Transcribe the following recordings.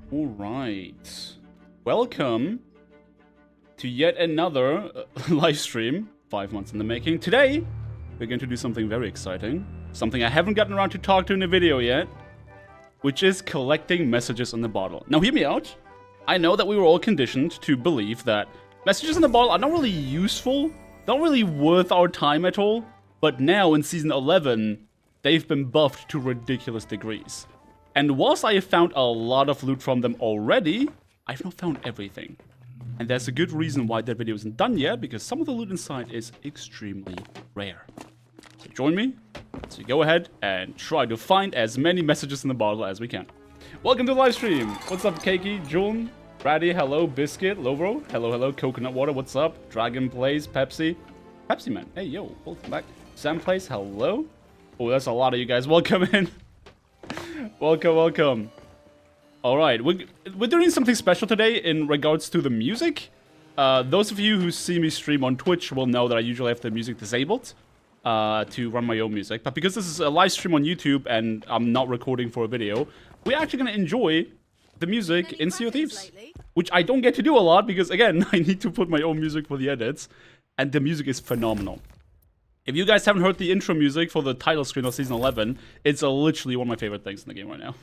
All right. Welcome to yet another live stream, 5 months in the making. Today, we're going to do something very exciting. Something I haven't gotten around to talk to in a video yet, which is collecting messages in the bottle. Now, hear me out. I know that we were all conditioned to believe that messages in the bottle are not really useful, not really worth our time at all, but now in Season 11, they've been buffed to ridiculous degrees. And whilst I have found a lot of loot from them already, I've not found everything. And there's a good reason why that video isn't done yet, because some of the loot inside is extremely rare. So join me, so go ahead and try to find as many messages in the bottle as we can. Welcome to the live stream. What's up, Keiki, June, Brady, hello, Biscuit, Lovro, hello, hello, Coconut Water, what's up? Dragon Plays, Pepsi Man, hey, yo, welcome back. Sam Plays, hello. Oh, that's a lot of you guys. Welcome in. Welcome. Alright, we're doing something special today in regards to the music. Those of you who see me stream on Twitch will know that I usually have the music disabled to run my own music. But because this is a live stream on YouTube and I'm not recording for a video, we're actually going to enjoy the music in Sea of Thieves. Which I don't get to do a lot because, again, I need to put my own music for the edits. And the music is phenomenal. If you guys haven't heard the intro music for the title screen of Season 11, it's literally one of my favorite things in the game right now.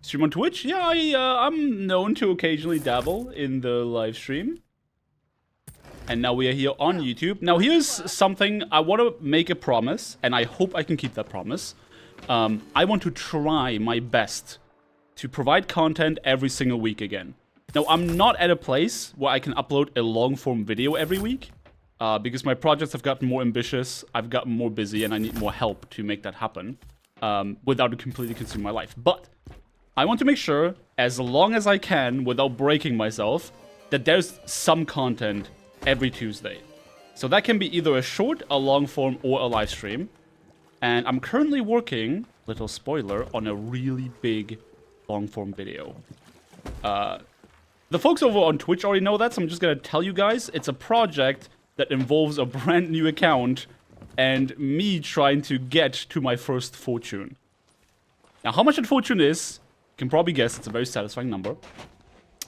Stream on Twitch? Yeah, I'm known to occasionally dabble in the live stream. And now we are here on YouTube. Now here's something, I want to make a promise, and I hope I can keep that promise. I want to try my best to provide content every single week again. Now, I'm not at a place where I can upload a long-form video every week. Because my projects have gotten more ambitious, I've gotten more busy, and I need more help to make that happen without it completely consuming my life. But I want to make sure, as long as I can, without breaking myself, that there's some content every Tuesday. So that can be either a short, a long form, or a live stream. And I'm currently working, little spoiler, on a really big long form video. The folks over on Twitch already know that, so I'm just gonna tell you guys, it's a project that involves a brand new account and me trying to get to my first fortune. Now, how much that fortune is, you can probably guess. It's a very satisfying number.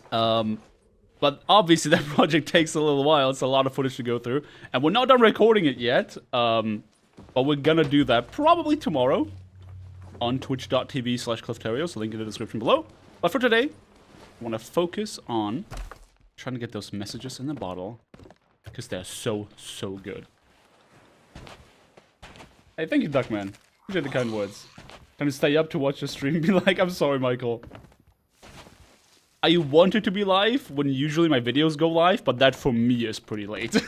But obviously that project takes a little while. It's a lot of footage to go through. And we're not done recording it yet. But we're gonna do that probably tomorrow on twitch.tv/Clifterio, so link in the description below. But for today, I want to focus on trying to get those messages in the bottle. Because they're so good. Hey, thank you, Duckman. Appreciate the kind words. Trying to stay up to watch the stream. Be like, I'm sorry, Michael. I wanted to be live when usually my videos go live, but that for me is pretty late.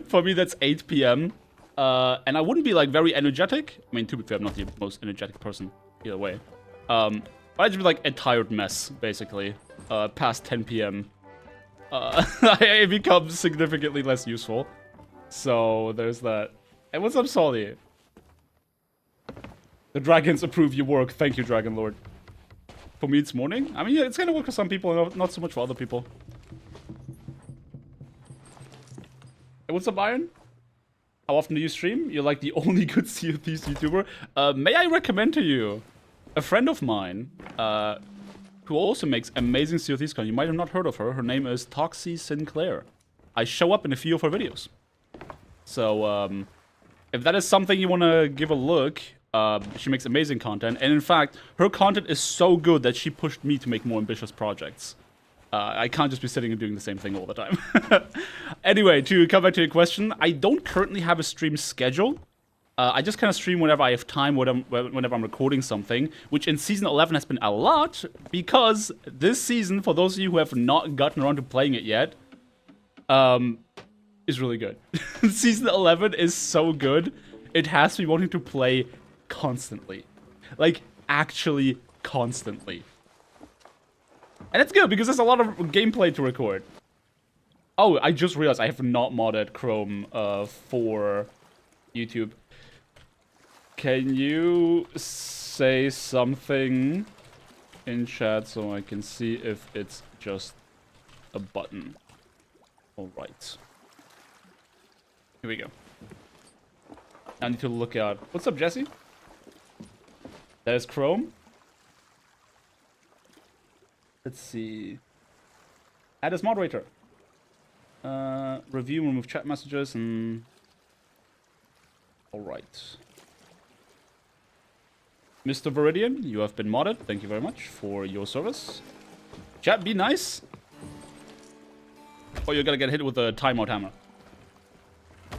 For me, that's 8 p.m. And I wouldn't be like very energetic. I mean, to be fair, I'm not the most energetic person either way. I'd just be like a tired mess, basically. Past 10 p.m. It becomes significantly less useful. So, there's that. And what's up, Solly? The dragons approve your work. Thank you, Dragon Lord. For me, it's morning. I mean, yeah, it's gonna work for some people, and not so much for other people. Hey, what's up, Iron? How often do you stream? You're like the only good Sea of Thieves YouTuber. May I recommend to you a friend of mine, who also makes amazing Sea of Thieves content. You might have not heard of her. Her name is Toxie Sinclair. I show up in a few of her videos. So, if that is something you want to give a look, she makes amazing content. And in fact, her content is so good that she pushed me to make more ambitious projects. I can't just be sitting and doing the same thing all the time. Anyway, to come back to your question, I don't currently have a stream schedule. I just kind of stream whenever I have time, whenever I'm recording something, which in Season 11 has been a lot, because this season, for those of you who have not gotten around to playing it yet, is really good. Season 11 is so good, it has me wanting to play constantly. Like, actually constantly. And it's good, because there's a lot of gameplay to record. Oh, I just realized I have not modded Chrome for YouTube. Can you say something in chat so I can see if it's just a button? Alright. Here we go. I need to look out. What's up, Jesse? There's Chrome. Let's see. Add as moderator. Review, remove chat messages, and... Alright. Mr. Viridian, you have been modded. Thank you very much for your service. Chat, be nice. Or you're gonna get hit with a timeout hammer.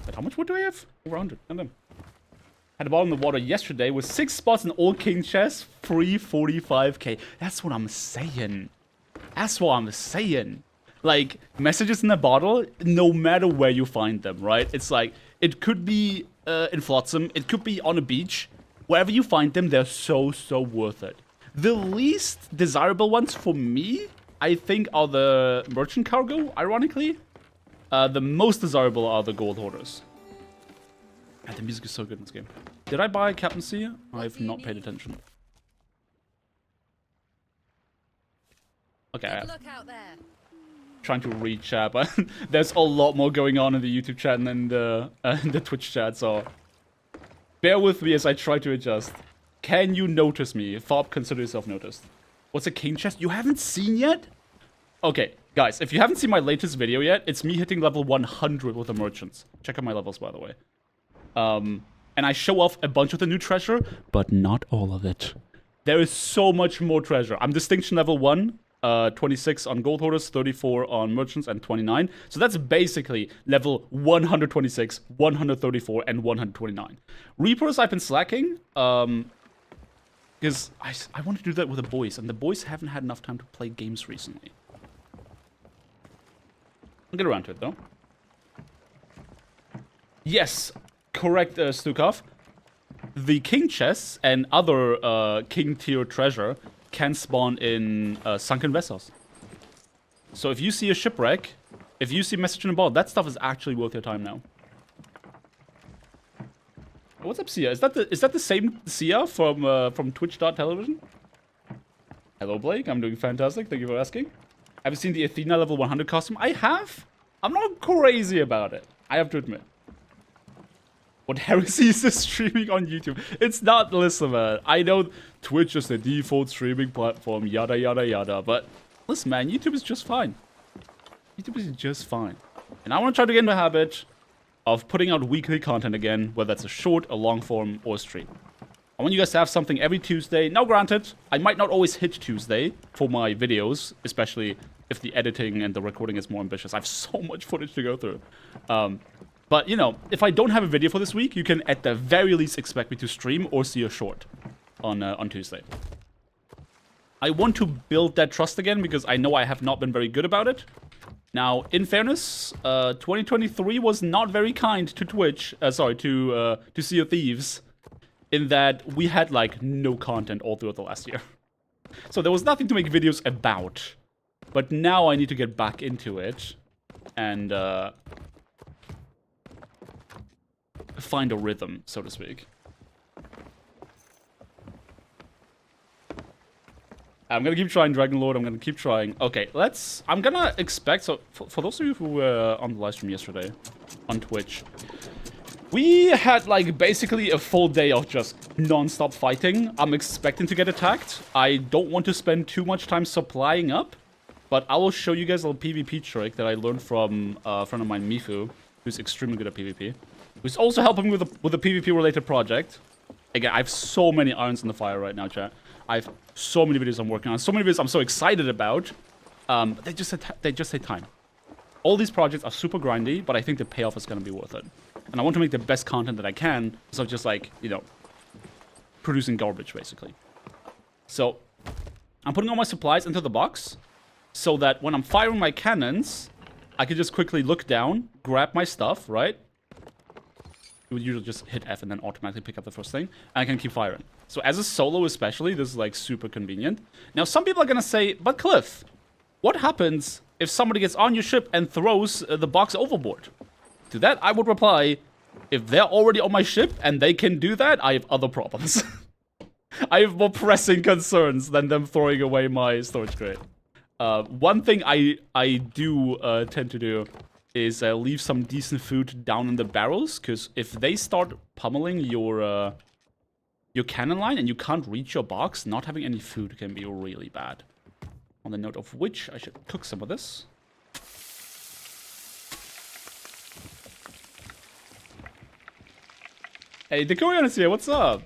But how much wood do I have? Over 100. And then. Had a ball in the water yesterday with 6 spots in all king chests. 345k. That's what I'm saying. That's what I'm saying. Like, messages in a bottle, no matter where you find them, right? It's like, it could be in Flotsam, it could be on a beach. Wherever you find them, they're so worth it. The least desirable ones for me, I think, are the merchant cargo, ironically. The most desirable are the gold hoarders. And the music is so good in this game. Did I buy captaincy? I've not paid attention. Okay. Look out there. Trying to read chat, but there's a lot more going on in the YouTube chat and in the Twitch chat, so bear with me as I try to adjust. Can you notice me? Fob, consider yourself noticed. What's a king chest you haven't seen yet? Okay, guys, if you haven't seen my latest video yet, it's me hitting level 100 with the merchants. Check out my levels, by the way. And I show off a bunch of the new treasure, but not all of it. There is so much more treasure. I'm distinction level 1. 26 on gold hoarders, 34 on merchants, and 29. So that's basically level 126, 134, and 129. Reapers, I've been slacking, because I want to do that with the boys, and the boys haven't had enough time to play games recently. I'll get around to it, though. Yes, correct, Stukov. The king chests and other king tier treasure can spawn in sunken vessels. So if you see a shipwreck, if you see message in a bottle, that stuff is actually worth your time now. What's up, Sia? Is that the same Sia from Twitch.television? Hello, Blake. I'm doing fantastic. Thank you for asking. Have you seen the Athena level 100 costume? I have. I'm not crazy about it, I have to admit. What heresy is this streaming on YouTube? It's not, listen, man. I know Twitch is the default streaming platform, yada, yada, yada. But listen, man, YouTube is just fine. YouTube is just fine. And I want to try to get into a habit of putting out weekly content again, whether it's a short, a long form, or a stream. I want you guys to have something every Tuesday. Now, granted, I might not always hit Tuesday for my videos, especially if the editing and the recording is more ambitious. I have so much footage to go through. But, you know, if I don't have a video for this week, you can at the very least expect me to stream or see a short on Tuesday. I want to build that trust again because I know I have not been very good about it. Now, in fairness, 2023 was not very kind to Twitch, to Sea of Thieves, in that we had, like, no content all throughout the last year. So there was nothing to make videos about. But now I need to get back into it and find a rhythm, so to speak. I'm gonna keep trying Dragon Lord. I'm gonna keep trying. Okay, I'm gonna expect. So, for those of you who were on the live stream yesterday on Twitch, we had like basically a full day of just non-stop fighting. I'm expecting to get attacked. I don't want to spend too much time supplying up, but I will show you guys a little PvP trick that I learned from a friend of mine, Mifu, who's extremely good at PvP. Who's also helping with a PvP-related project. Again, I have so many irons in the fire right now, chat. I have so many videos I'm working on, so many videos I'm so excited about. They just take time. All these projects are super grindy, but I think the payoff is going to be worth it. And I want to make the best content that I can, so just like, you know, producing garbage, basically. So, I'm putting all my supplies into the box, so that when I'm firing my cannons, I can just quickly look down, grab my stuff, right? You would usually just hit F and then automatically pick up the first thing, and I can keep firing. So as a solo especially, this is like super convenient. Now some people are gonna say, but Cliff, what happens if somebody gets on your ship and throws the box overboard? To that I would reply, if they're already on my ship and they can do that, I have other problems. I have more pressing concerns than them throwing away my storage crate. One thing I do tend to do is leave some decent food down in the barrels, because if they start pummeling your cannon line and you can't reach your box, not having any food can be really bad. On the note of which, I should cook some of this. Hey, the Korean is here. What's up?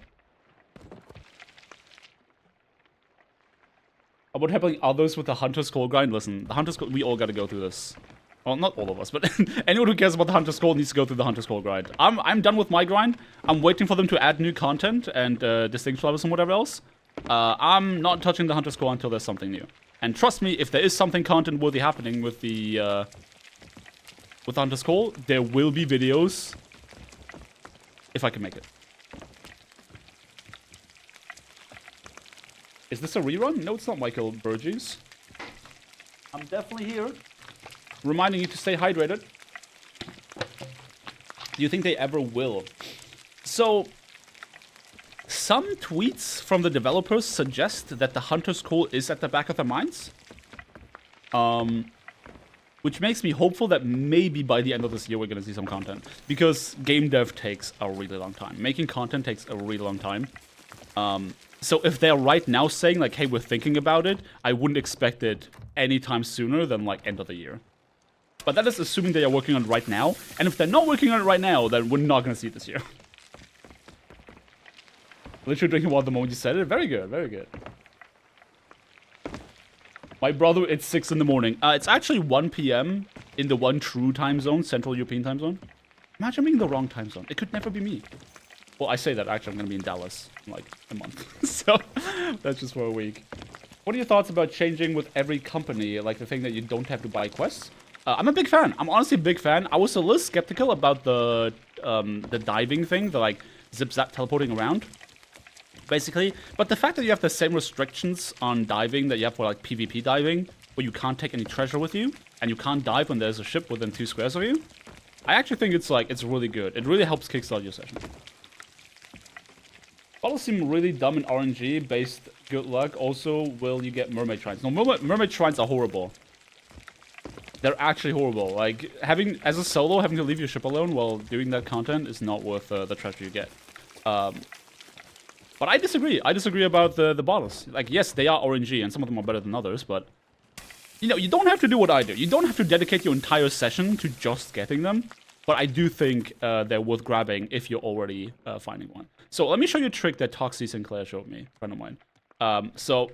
About helping others with the Hunter's Call grind? Listen, the Hunter's Call, we all gotta go through this. Well, not all of us, but anyone who cares about the Hunter's Call needs to go through the Hunter's Call grind. I'm done with my grind. I'm waiting for them to add new content and distinct levels and whatever else. I'm not touching the Hunter's Call until there's something new. And trust me, if there is something content-worthy happening with the Hunter's Call, there will be videos if I can make it. Is this a rerun? No, it's not, Michael Burgess. I'm definitely here. Reminding you to stay hydrated. Do you think they ever will? So, some tweets from the developers suggest that the Hunter's Call is at the back of their minds. Which makes me hopeful that maybe by the end of this year we're going to see some content. Because game dev takes a really long time. Making content takes a really long time. So if they're right now saying, like, hey, we're thinking about it, I wouldn't expect it anytime sooner than, like, end of the year. But that is assuming they are working on it right now. And if they're not working on it right now, then we're not going to see it this year. Literally drinking water the moment you said it. Very good, very good. My brother, it's 6 in the morning. It's actually 1 p.m. in the one true time zone, Central European time zone. Imagine being in the wrong time zone. It could never be me. Well, I say that. Actually, I'm going to be in Dallas in, like, a month. So, that's just for a week. What are your thoughts about changing with every company? Like, the thing that you don't have to buy quests? I'm a big fan. I'm honestly a big fan. I was a little skeptical about the diving thing. The, like, zip-zap teleporting around. Basically. But the fact that you have the same restrictions on diving that you have for, like, PvP diving, where you can't take any treasure with you, and you can't dive when there's a ship within 2 squares of you, I actually think it's, like, it's really good. It really helps kickstart your session. Bottles seem really dumb in RNG based. Good luck. Also, will you get mermaid shrines? No, mermaid shrines are horrible. They're actually horrible. Like, as a solo, having to leave your ship alone while doing that content is not worth the treasure you get. But I disagree. I disagree about the bottles. Like, yes, they are RNG, and some of them are better than others, but you know, you don't have to do what I do. You don't have to dedicate your entire session to just getting them. But I do think they're worth grabbing if you're already finding one. So let me show you a trick that Toxie Sinclair showed me, a friend of mine. So,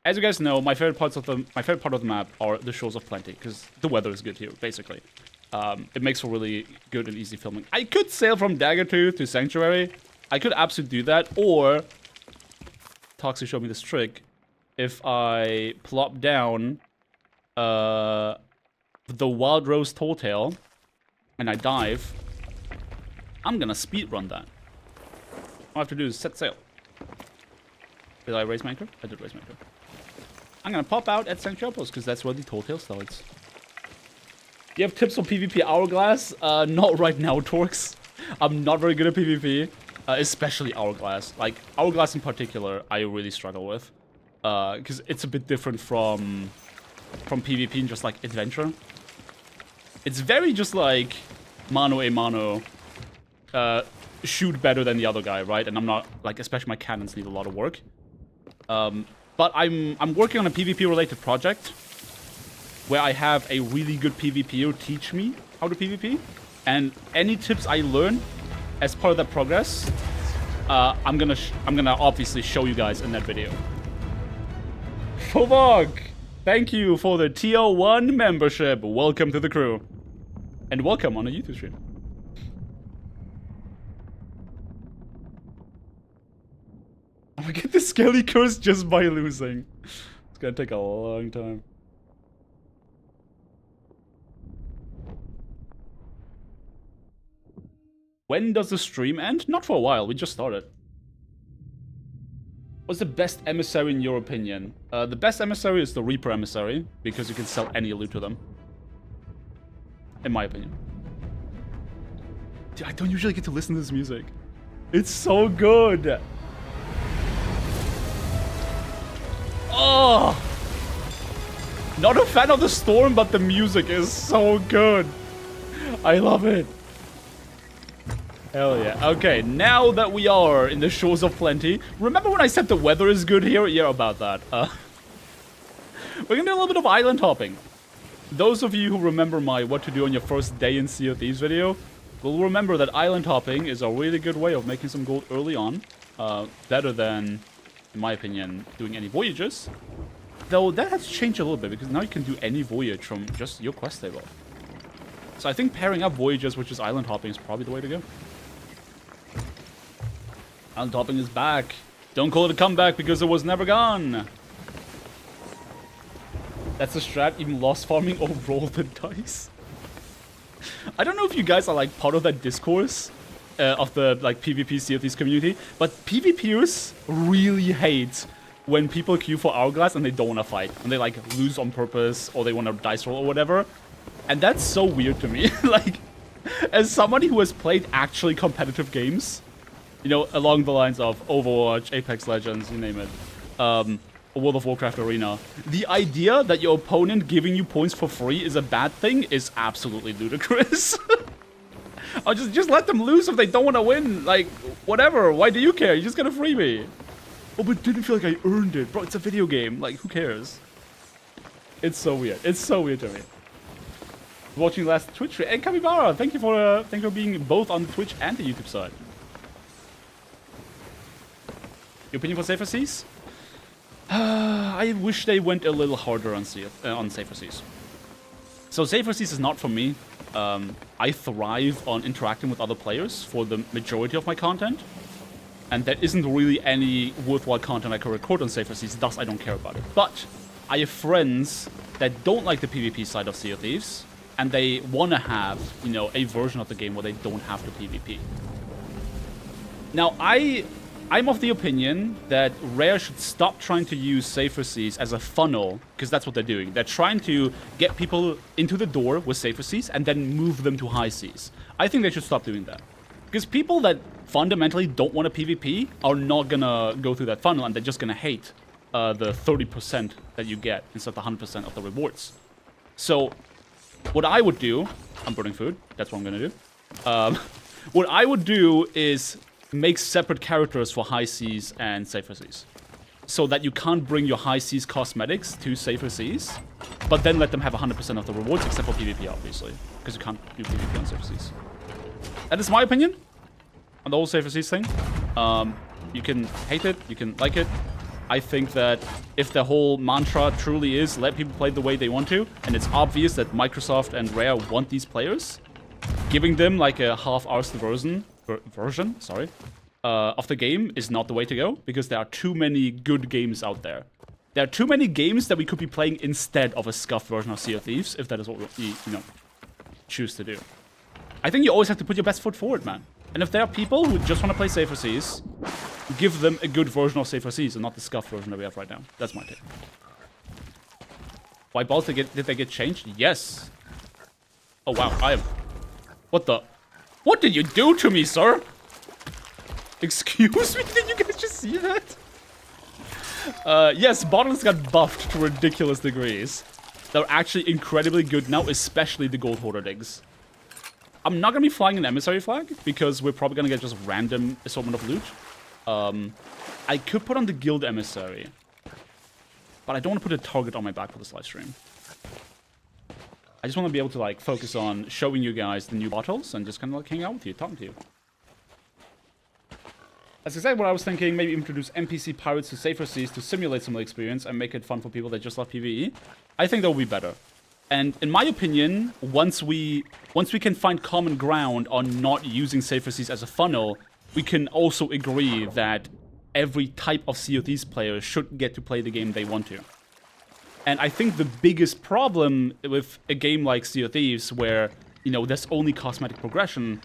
as you guys know, my favorite part of the map are the Shores of Plenty, because the weather is good here, basically. It makes for really good and easy filming. I could sail from Daggertooth to Sanctuary. I could absolutely do that, or Toxie showed me this trick. If I plop down the Wild Rose Talltale and I dive, I'm gonna speedrun that. All I have to do is set sail. Did I raise my anchor? I did raise my anchor. I'm gonna pop out at Sanctuary Outpost because that's where the Talltale starts. Do you have tips for PvP Hourglass? Not right now, Torx. I'm not very good at PvP, especially Hourglass. Like, Hourglass in particular, I really struggle with. Because it's a bit different from PvP and just, like, adventure. It's very just, like, mano a mano. Shoot better than the other guy, right? And I'm not, like, especially my cannons need a lot of work. But I'm working on a PvP-related project where I have a really good PvPer teach me how to PvP. And any tips I learn as part of that progress, I'm gonna obviously show you guys in that video. Fovog, thank you for the Tier 1 membership. Welcome to the crew. And welcome on a YouTube stream. I'm gonna get the Skelly curse just by losing. It's gonna take a long time. When does the stream end? Not for a while, we just started. What's the best emissary in your opinion? The best emissary is the Reaper emissary, because you can sell any loot to them. In my opinion. Dude, I don't usually get to listen to this music. It's so good! Oh! Not a fan of the storm, but the music is so good. I love it. Hell yeah. Okay, now that we are in the Shores of Plenty, remember when I said the weather is good here? Yeah, about that. We're gonna do a little bit of island hopping. Those of you who remember my what to do on your first day in Sea of Thieves video will remember that island hopping is a really good way of making some gold early on. Better than, in my opinion, doing any voyages. Though that has changed a little bit because now you can do any voyage from just your quest table. So I think pairing up voyages, which is island hopping, is probably the way to go. Island hopping is back. Don't call it a comeback because it was never gone. That's the strat, even lost farming or roll the dice. I don't know if you guys are like part of that discourse of the like PvP Sea of Thieves community, but PvPers really hate when people queue for Hourglass and they don't want to fight. And they like lose on purpose or they want to dice roll or whatever. And that's so weird to me. Like, as somebody who has played actually competitive games, you know, along the lines of Overwatch, Apex Legends, you name it, World of Warcraft Arena, the idea that your opponent giving you points for free is a bad thing is absolutely ludicrous. Or just let them lose if they don't want to win. Like, whatever. Why do you care? You're just gonna free me. Oh, but it didn't feel like I earned it. Bro, it's a video game. Like, who cares? It's so weird. It's so weird to me. Watching last Twitch stream. And Kamibara, thank you for being both on the Twitch and the YouTube side. Your opinion for Safer Seas? I wish they went a little harder on Safer Seas. So Safer Seas is not for me. I thrive on interacting with other players for the majority of my content. And there isn't really any worthwhile content I can record on Safer Seas, thus I don't care about it. But I have friends that don't like the PvP side of Sea of Thieves, and they want to have, you know, a version of the game where they don't have to PvP. Now, I'm of the opinion that Rare should stop trying to use Safer Seas as a funnel, because that's what they're doing. They're trying to get people into the door with Safer Seas and then move them to High Seas. I think they should stop doing that. Because people that fundamentally don't want to PvP are not gonna go through that funnel, and they're just gonna hate the 30% that you get instead of the 100% of the rewards. So, what I would do... I'm burning food. That's what I'm gonna do. What I would do is make separate characters for High Seas and Safer Seas. So that you can't bring your High Seas cosmetics to Safer Seas, but then let them have 100% of the rewards, except for PvP, obviously. Because you can't do PvP on Safer Seas. That is my opinion on the whole Safer Seas thing. You can hate it, you can like it. I think that if the whole mantra truly is let people play the way they want to, and it's obvious that Microsoft and Rare want these players, giving them like a half-arsed version of the game is not the way to go, because there are too many good games out there. There are too many games that we could be playing instead of a scuffed version of Sea of Thieves, if that is what we, you know, choose to do. I think you always have to put your best foot forward, man. And if there are people who just want to play Safer Seas, give them a good version of Safer Seas and not the scuffed version that we have right now. That's my take. Why balls did they get changed? Yes. Oh wow, what the? What did you do to me, sir? Excuse me, did you guys just see that? Yes, bottles got buffed to ridiculous degrees. They're actually incredibly good now, especially the Gold Hoarder digs. I'm not going to be flying an emissary flag, because we're probably going to get just random assortment of loot. I could put on the guild emissary, but I don't want to put a target on my back for this live stream. I just want to be able to like focus on showing you guys the new bottles and just kind of like hang out with you, talking to you. That's exactly what I was thinking. Maybe introduce NPC pirates to Safer Seas to simulate some of the experience and make it fun for people that just love PvE. I think that would be better. And in my opinion, once we can find common ground on not using Safer Seas as a funnel, we can also agree that every type of Sea of Thieves player should get to play the game they want to. And I think the biggest problem with a game like Sea of Thieves, where, you know, there's only cosmetic progression,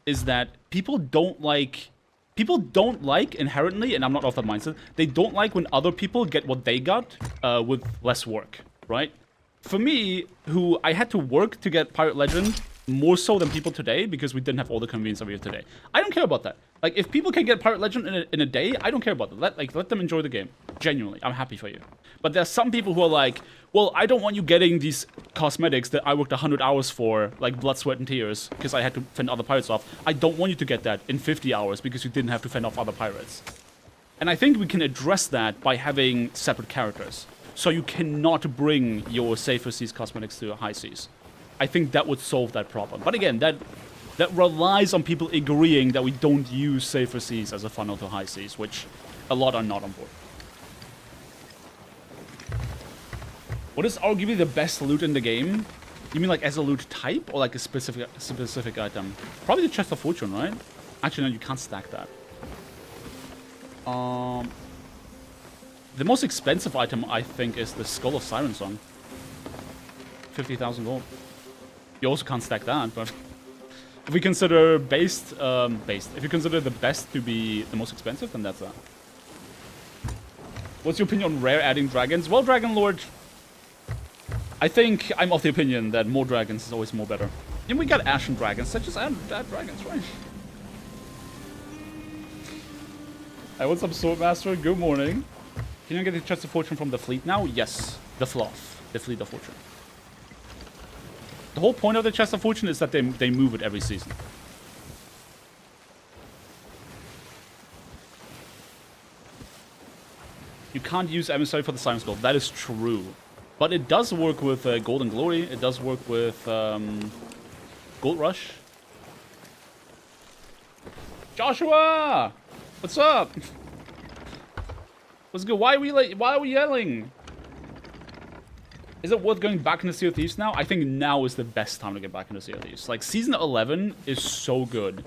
is that people don't like inherently, and I'm not of that mindset, they don't like when other people get what they got with less work, right? For me, who I had to work to get Pirate Legend more so than people today, because we didn't have all the convenience that we have today. I don't care about that. Like, if people can get Pirate Legend in a day, I don't care about that. Let them enjoy the game. Genuinely, I'm happy for you. But there's some people who are like, well, I don't want you getting these cosmetics that I worked 100 hours for, like blood, sweat, and tears, because I had to fend other pirates off. I don't want you to get that in 50 hours, because you didn't have to fend off other pirates. And I think we can address that by having separate characters. so you cannot bring your safer seas cosmetics to high seas. I think that would solve that problem. But again, that relies on people agreeing that we don't use safer seas as a funnel to high seas, which a lot are not on board. What is arguably the best loot in the game? You mean like as a loot type or like a specific item? Probably the Chest of Fortune, right? Actually, no, you can't stack that. The most expensive item, I think, is the Skull of Siren Song. 50,000 gold. You also can't stack that, but if we consider if you consider the best to be the most expensive, then that's that. What's your opinion on rare adding dragons? Well, Dragon Lord, I think I'm of the opinion that more dragons is always more better. And we got Ashen Dragons, so just add dragons, right? Hey, what's up, Swordmaster? Good morning. Can you get the Chest of Fortune from the fleet now? Yes, the Fluff, the Fleet of Fortune. The whole point of the Chest of Fortune is that they move it every season. You can't use Emissary for the Siren Skull. That is true. But it does work with Golden Glory. It does work with Gold Rush. Joshua! What's up? What's good? Why are we yelling? Is it worth going back into Sea of Thieves now? I think now is the best time to get back into Sea of Thieves. Like, Season 11 is so good.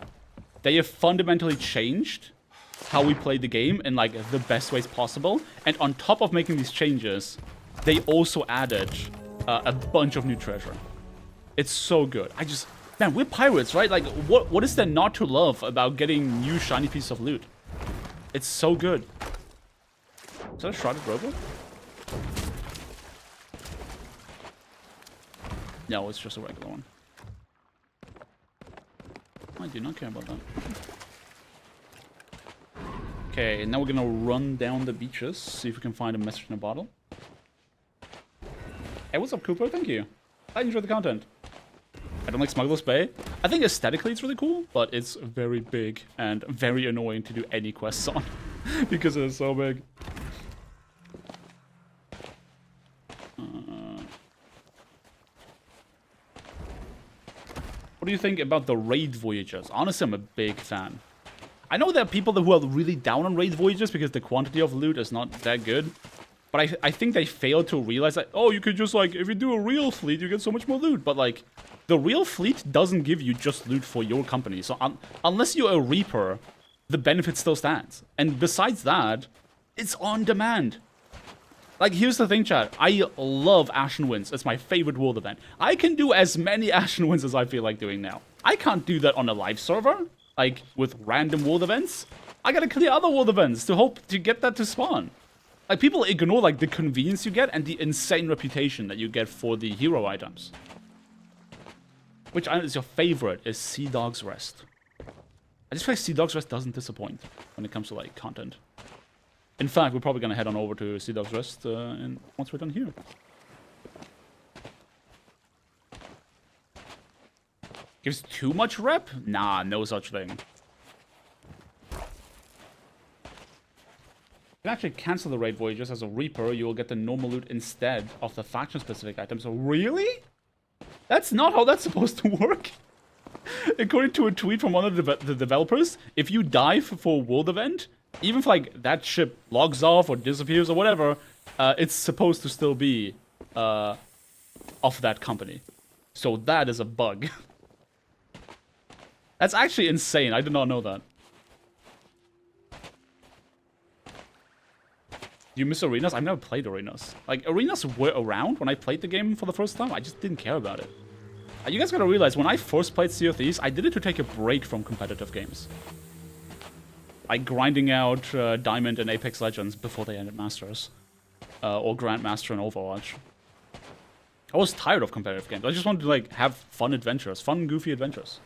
They have fundamentally changed how we play the game in, like, the best ways possible. And on top of making these changes, they also added a bunch of new treasure. It's so good. Man, we're pirates, right? Like, what is there not to love about getting new shiny pieces of loot? It's so good. Is that a shrouded robot? No, it's just a regular one. I do not care about that. Okay, now we're gonna run down the beaches, see if we can find a message in a bottle. Hey, what's up, Cooper? Thank you. I enjoy the content. I don't like Smuggler's Bay. I think aesthetically it's really cool, but it's very big and very annoying to do any quests on because it is so big. What do you think about the raid voyages? Honestly, I'm a big fan. I know there are people who are really down on raid voyages because the quantity of loot is not that good. But I think they fail to realize that, oh, you could just, like, if you do a real fleet, you get so much more loot. But, like, the real fleet doesn't give you just loot for your company. So unless you're a Reaper, the benefit still stands. And besides that, it's on demand. Like, here's the thing, chat. I love Ashen Winds. It's my favorite world event. I can do as many Ashen Winds as I feel like doing now. I can't do that on a live server, like, with random world events. I gotta clear other world events to hope to get that to spawn. Like, people ignore, like, the convenience you get and the insane reputation that you get for the hero items. Which is your favorite is Sea Dog's Rest. I just feel like Sea Dog's Rest doesn't disappoint when it comes to, like, content. In fact, we're probably going to head on over to Sea Dog's Rest once we're done here. Gives too much rep? Nah, no such thing. You can actually cancel the raid voyages as a Reaper. You will get the normal loot instead of the faction-specific items. So really? That's not how that's supposed to work. According to a tweet from one of the developers, if you die for a world event, even if, like, that ship logs off or disappears or whatever, it's supposed to still be of that company. So that is a bug. That's actually insane. I did not know that. Do you miss arenas? I've never played arenas. Like, arenas were around when I played the game for the first time. I just didn't care about it. You guys gotta realize, when I first played Sea of Thieves, I did it to take a break from competitive games. Like grinding out Diamond and Apex Legends before they ended Masters. Or Grandmaster and Overwatch. I was tired of competitive games. I just wanted to, like, have fun adventures. Fun, goofy adventures.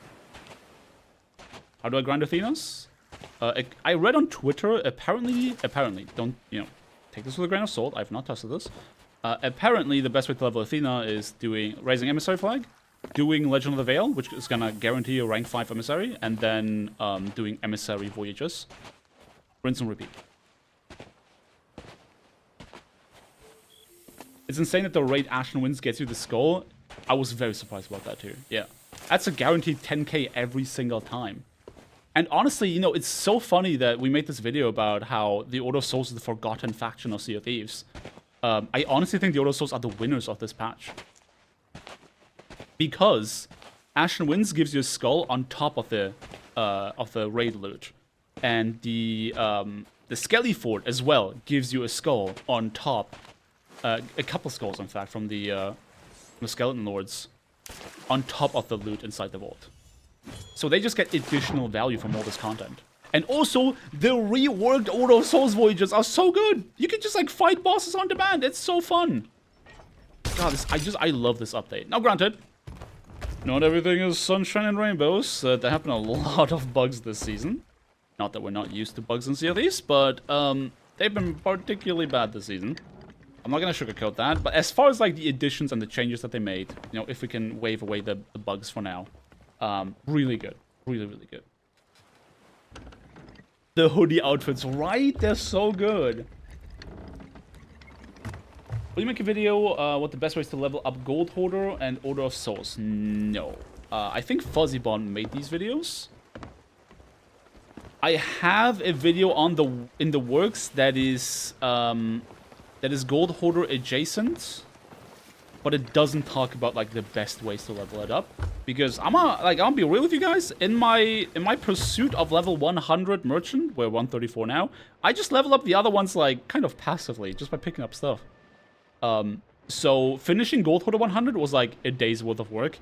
How do I grind Athenas? I read on Twitter, apparently, don't, you know, take this with a grain of salt. I've not tested this. Apparently, the best way to level Athena is raising Emissary Flag, doing Legend of the Veil, which is gonna guarantee a rank 5 Emissary, and then doing Emissary Voyages. Rinse and repeat. It's insane that the raid Ashen Winds gets you the skull. I was very surprised about that too. Yeah. That's a guaranteed 10k every single time. And honestly, you know, it's so funny that we made this video about how the Order of Souls is the forgotten faction of Sea of Thieves. I honestly think the Order of Souls are the winners of this patch. Because Ashen Winds gives you a skull on top of the raid loot. And the Skelly Fort as well gives you a skull on top. A couple skulls, in fact, from the Skeleton Lords on top of the loot inside the vault. So they just get additional value from all this content. And also, the reworked Order of Souls voyages are so good. You can just like fight bosses on demand. It's so fun. God, I love this update. Now, granted, not everything is sunshine and rainbows. There have been a lot of bugs this season. Not that we're not used to bugs in Sea of Thieves, but they've been particularly bad this season. I'm not going to sugarcoat that, but as far as like the additions and the changes that they made, you know, if we can wave away the bugs for now, really good. Really, really good. The hoodie outfits, right? They're so good. Will you make a video what the best ways to level up Gold Hoarder and Order of Souls? No. I think Fuzzybond made these videos. I have a video in the works that is Gold Hoarder adjacent, but it doesn't talk about like the best ways to level it up. Because I'll be real with you guys. In my pursuit of level 100 merchant, we're 134 now. I just level up the other ones like kind of passively, just by picking up stuff. So finishing Gold Hoarder 100 was like a day's worth of work.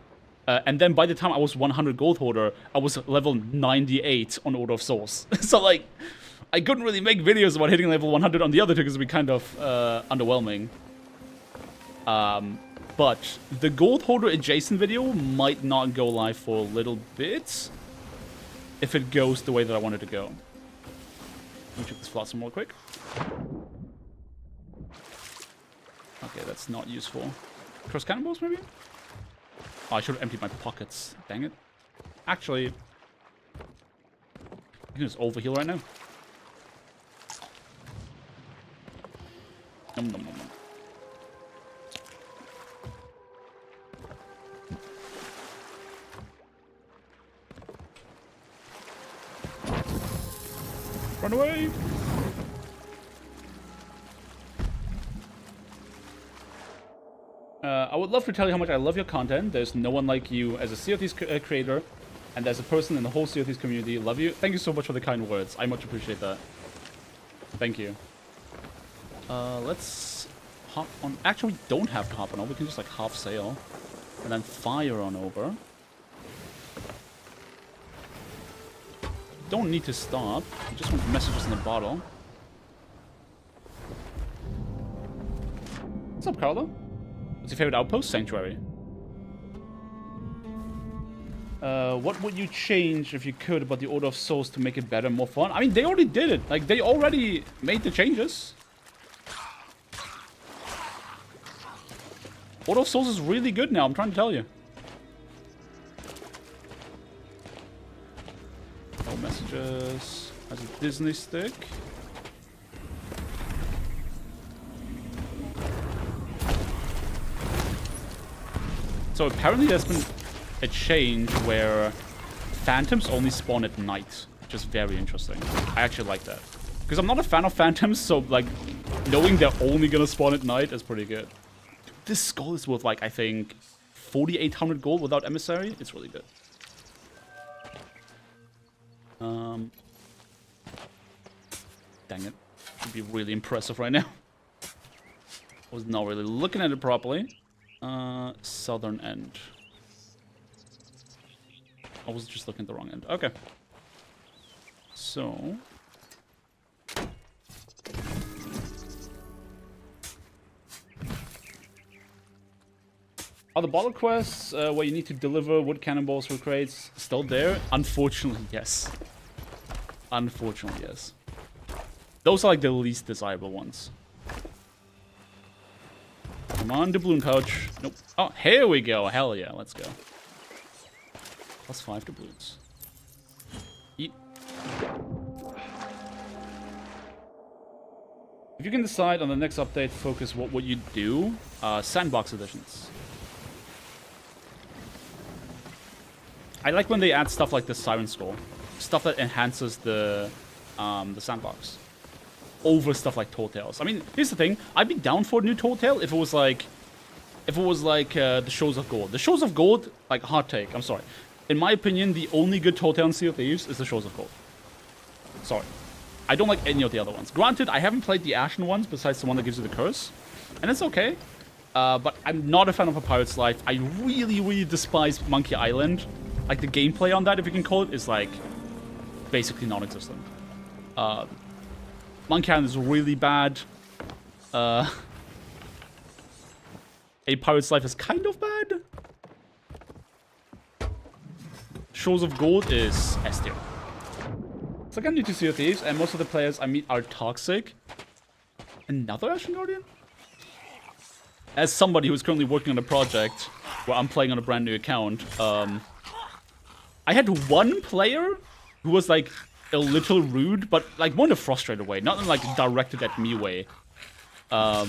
And then by the time I was 100 Gold Hoarder, I was level 98 on Order of Souls. So like, I couldn't really make videos about hitting level 100 on the other two because it would be kind of underwhelming. But the Gold Hoarder adjacent video might not go live for a little bit if it goes the way that I want it to go. Let me check this flotsam real quick. Okay, that's not useful. Cross cannonballs, maybe? Oh, I should have emptied my pockets. Dang it. Actually, you can just overheal right now. Nom nom nom nom. Run away! I would love to tell you how much I love your content. There's no one like you as a Sea of Thieves creator, and as a person in the whole Sea of Thieves community. Love you. Thank you so much for the kind words. I much appreciate that. Thank you. Let's hop on. Actually, we don't have to hop on over. We can just like half sail and then fire on over. Don't need to stop. You just want messages in the bottle. What's up, Carlo? What's your favorite outpost? Sanctuary. What would you change if you could about the Order of Souls to make it better, more fun? I mean, they already did it. Like, they already made the changes. Order of Souls is really good now, I'm trying to tell you. No messages. Has a Disney stick. So apparently there's been a change where phantoms only spawn at night, which is very interesting. I actually like that. Because I'm not a fan of phantoms, so like knowing they're only gonna spawn at night is pretty good. Dude, this skull is worth like, I think, 4,800 gold without emissary. It's really good. Dang it. Would be really impressive right now. Was not really looking at it properly. Southern end. I was just looking at the wrong end. Okay. So. Are the bottle quests where you need to deliver wood cannonballs for crates still there? Unfortunately, yes. Unfortunately, yes. Those are like the least desirable ones. Come on, doubloon pouch. Nope. Oh, here we go. Hell yeah, let's go. +5 doubloons. Eat. If If you can decide on the next update, focus what would you do? Sandbox editions. I like when they add stuff like the Siren Skull. Stuff that enhances the sandbox. Over stuff like Tall Tales. I mean, here's the thing. I'd be down for a new Tall Tale if it was like... the Shows of Gold. The Shows of Gold, like, hot take, I'm sorry. In my opinion, the only good Tall Tale in Sea of Thieves is the Shows of Gold. Sorry. I don't like any of the other ones. Granted, I haven't played the Ashen ones besides the one that gives you the curse. And it's okay. But I'm not a fan of A Pirate's Life. I really, really despise Monkey Island. Like, the gameplay on that, if you can call it, is, like, basically non-existent. Monkey Island is really bad. A Pirate's Life is kind of bad. Shows of Gold is S tier. So I'm new to Sea of Thieves, and most of the players I meet are toxic. Another Ashen Guardian? As somebody who's currently working on a project where I'm playing on a brand new account, I had one player who was like a little rude, but like more in a frustrated way, not in like directed at me way. But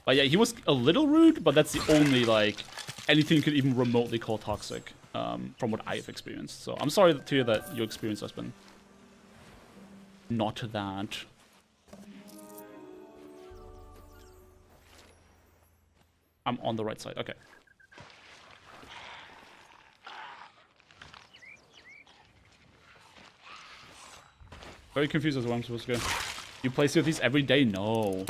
yeah, he was a little rude, but that's the only like anything you could even remotely call toxic from what I've experienced. So I'm sorry to hear that your experience has been not that. I'm on the right side. Okay. Very confused as to where I'm supposed to go. You play Sea of Thieves every day? No.